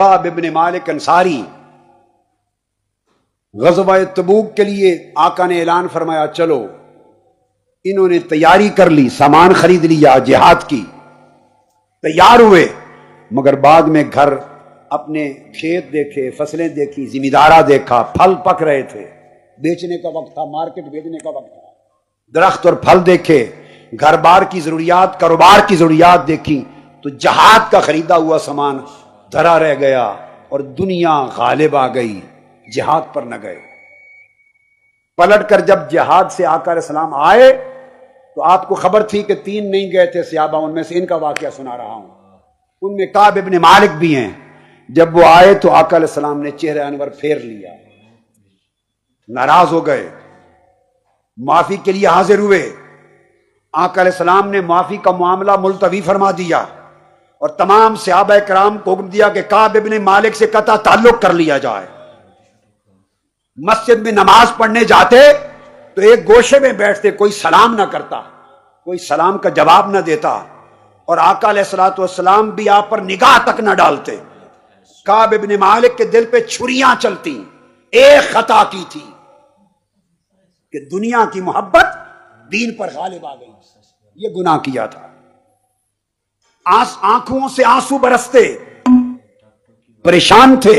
کعب ابن مالک انصاری غزوہ تبوک کے لیے آقا نے اعلان فرمایا چلو. انہوں نے تیاری کر لی، سامان خرید لیا، جہاد کی تیار ہوئے، مگر بعد میں گھر اپنے کھیت دیکھے، فصلیں دیکھی، زمیندارہ دیکھا، پھل پک رہے تھے، بیچنے کا وقت تھا، مارکیٹ بھیجنے کا وقت تھا، درخت اور پھل دیکھے، گھر بار کی ضروریات، کاروبار کی ضروریات دیکھی، تو جہاد کا خریدا ہوا سامان دھرا رہ گیا اور دنیا غالب آ گئی، جہاد پر نہ گئے. پلٹ کر جب جہاد سے آقا علیہ السلام آئے تو آپ کو خبر تھی کہ 3 نہیں گئے تھے صحابہ، ان میں سے ان کا واقعہ سنا رہا ہوں، ان میں کعب ابن مالک بھی ہیں. جب وہ آئے تو آقا علیہ السلام نے چہرہ انور پھیر لیا، ناراض ہو گئے، معافی کے لیے حاضر ہوئے. آقا علیہ السلام نے معافی کا معاملہ ملتوی فرما دیا اور تمام صحابہ کرام کو حکم دیا کہ کعب ابن مالک سے قطع تعلق کر لیا جائے. مسجد میں نماز پڑھنے جاتے تو ایک گوشے میں بیٹھتے، کوئی سلام نہ کرتا، کوئی سلام کا جواب نہ دیتا، اور آقا علیہ الصلوۃ والسلام بھی آپ پر نگاہ تک نہ ڈالتے. کعب ابن مالک کے دل پہ چھریاں چلتی، ایک خطا کی تھی کہ دنیا کی محبت دین پر غالب آ گئی، یہ گناہ کیا تھا. آنکھوں سے آنسو برستے، پریشان تھے،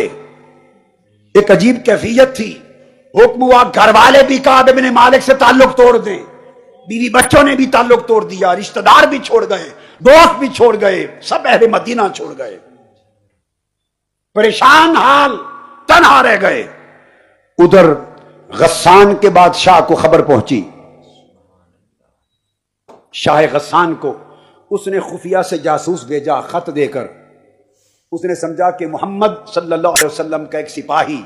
ایک عجیب کیفیت تھی. حکم ہوا گھر والے بھی کعب ابن مالک سے تعلق توڑ دیں، بیوی بچوں نے بھی تعلق توڑ دیا، رشتہ دار بھی چھوڑ گئے، دوست بھی چھوڑ گئے، سب اہل مدینہ چھوڑ گئے، پریشان حال، تنہا رہ گئے. ادھر غسان کے بادشاہ کو خبر پہنچی، شاہ غسان کو. اس نے خفیہ سے جاسوس بھیجا خط دے کر. اس نے سمجھا کہ محمد صلی اللہ علیہ وسلم کا ایک سپاہی،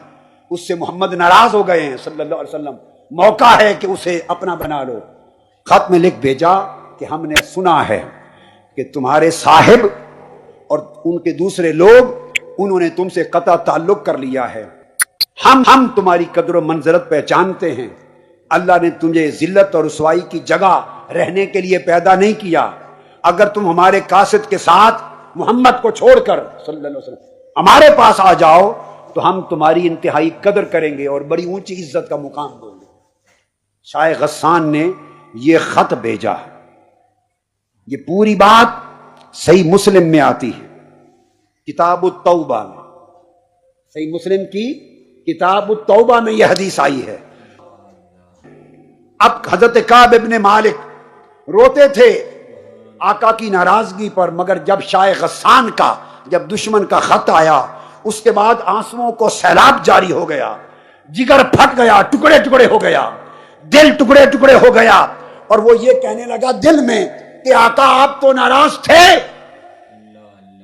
اس سے محمد ناراض ہو گئے ہیں صلی اللہ علیہ وسلم، موقع ہے کہ اسے اپنا بنا لو. خط میں لکھ بھیجا کہ ہم نے سنا ہے کہ تمہارے صاحب اور ان کے دوسرے لوگ، انہوں نے تم سے قطع تعلق کر لیا ہے. ہم تمہاری قدر و منزلت پہچانتے ہیں. اللہ نے تمہیں ذلت اور رسوائی کی جگہ رہنے کے لیے پیدا نہیں کیا. اگر تم ہمارے قاصد کے ساتھ محمد کو چھوڑ کر صلی اللہ علیہ وسلم ہمارے پاس آ جاؤ تو ہم تمہاری انتہائی قدر کریں گے اور بڑی اونچی عزت کا مقام دیں گے. شاہ غسان نے یہ خط بھیجا. یہ پوری بات صحیح مسلم میں آتی ہے، کتاب التوبہ میں، صحیح مسلم کی کتاب التوبہ میں یہ حدیث آئی ہے. اب حضرت کعب ابن مالک روتے تھے آقا کی ناراضگی پر، مگر جب شاہ غسان کا، جب دشمن کا خط آیا، اس کے بعد آنسوؤں کو سیلاب جاری ہو گیا، جگر پھٹ گیا، ٹکڑے ٹکڑے ہو گیا، دل ٹکڑے ٹکڑے ہو گیا. اور وہ یہ کہنے لگا دل میں کہ آقا آپ تو ناراض تھے،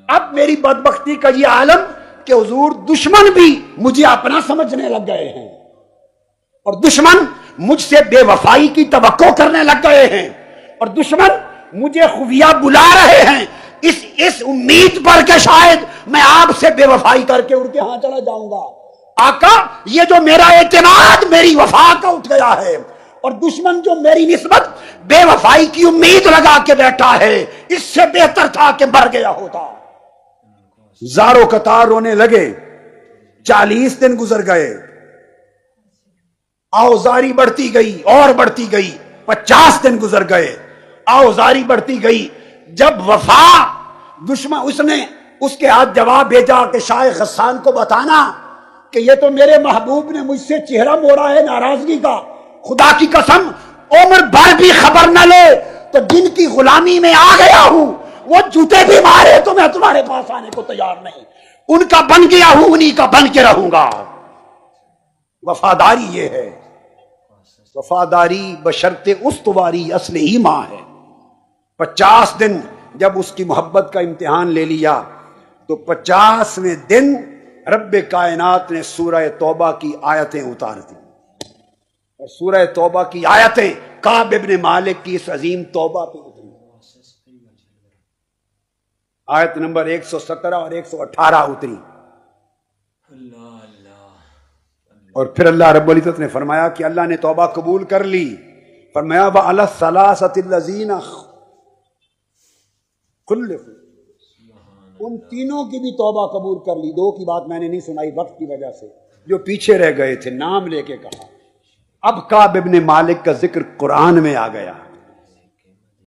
اب میری بدبختی کا یہ عالم کہ حضور دشمن بھی مجھے اپنا سمجھنے لگ گئے ہیں اور دشمن مجھ سے بے وفائی کی توقع کرنے لگ گئے ہیں اور دشمن مجھے خفیہ بلا رہے ہیں اس امید پر کہ شاید میں آپ سے بے وفائی کر کے اڑ کے ہاں چلا جاؤں گا. آقا یہ جو میرا اعتماد میری وفا کا اٹھ گیا ہے اور دشمن جو میری نسبت بے وفائی کی امید لگا کے بیٹھا ہے، اس سے بہتر تھا کہ مر گیا ہوتا. زاروں قطار رونے لگے. 40 دن گزر گئے، آوزاری بڑھتی گئی اور بڑھتی گئی. 50 دن گزر گئے، آوزاری بڑھتی گئی. جب وفا دشمن، اس نے اس کے ہاتھ جواب بھیجا کہ شاہ غسان کو بتانا کہ یہ تو میرے محبوب نے مجھ سے چہرہ موڑا ہے ناراضگی کا، خدا کی قسم عمر بھر بھی خبر نہ لے تو جن کی غلامی میں آ گیا ہوں وہ جوتے بھی مارے تو میں تمہارے پاس آنے کو تیار نہیں، ان کا بن گیا ہوں، انہی کا بن کے رہوں گا. وفاداری یہ ہے، وفاداری بشرط استواری اصل ایمان ہے. 50 دن جب اس کی محبت کا امتحان لے لیا تو 50ویں دن رب کائنات نے سورہ توبہ کی آیتیں اتار دی، اور سورہ توبہ کی آیتیں کعب ابن مالک کی اس عظیم توبہ پہ اتری. آیت نمبر 117 اور 118 اتری. اور پھر اللہ رب العزت نے فرمایا کہ اللہ نے توبہ قبول کر لی. فرمایا وَعَلَى الثَّلَاثَةِ الَّذِينَ خُلِّفُوا ان تینوں کی بھی توبہ قبول کر لی. دو کی بات میں نے نہیں سنائی وقت کی وجہ سے, جو پیچھے رہ گئے تھے نام لے کے کہا. اب کعب ابن مالک کا ذکر قرآن میں آ گیا.